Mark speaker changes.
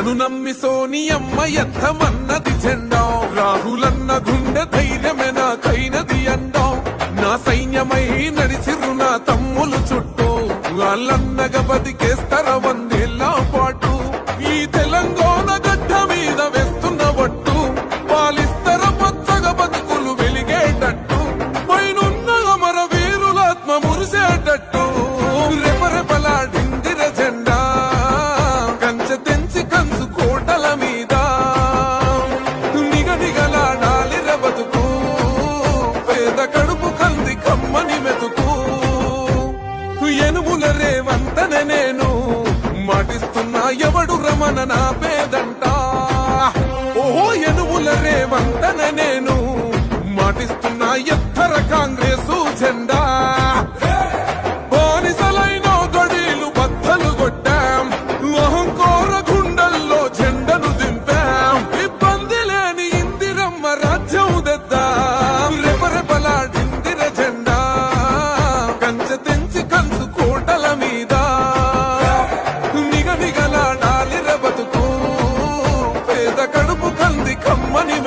Speaker 1: నన్ను నమ్మి సోనియమ్మ ఎత్తమన్నది జెండా రాహులన్న గుండె ధైర్యమే నాకైనది అండం నా సైన్యమై నడిచిరు నా తమ్ములు చుట్టూ వాళ్ళన్నగా బతికేస్తర వందేళ్ల పాటు ఈ తెలంగాణ గడ్డ మీద వేస్తున్న ఒట్టు పాలిస్తర పచ్చగా బతుకులు వెలిగేటట్టు పైనున్న అమర వీరులాత్మ మురిసేటట్టు రెపరెపలాడిందిర జెండా కంచె తెంచి కంచు కోటల మీద నిగనిగలాడాలిర బతుకు పేద కడుపు కంది కమ్మని మెతుకు ఎనుముల రేవంతనే నేను మాటిస్తున్నా ఎవడు రమణ నా పేదంట ఓహో ఎనుముల రేవంతనే నేను మాటిస్తున్నా ఎత్తర కాంగ్రెసు జెండా బానిసలైన గడీలు బద్దలు కొట్టాం అహంకార గుండెల్లో జెండను దింపాం ఇబ్బంది లేని ఇందిరమ్మ రాజ్యం తెద్దాం రెపరెపలాడిందిర జెండా కంచె తెంచి కంచు కోటల మీద నిగనిగలాడాలిర బతుకు పేద కడుపు కంది కమ్మని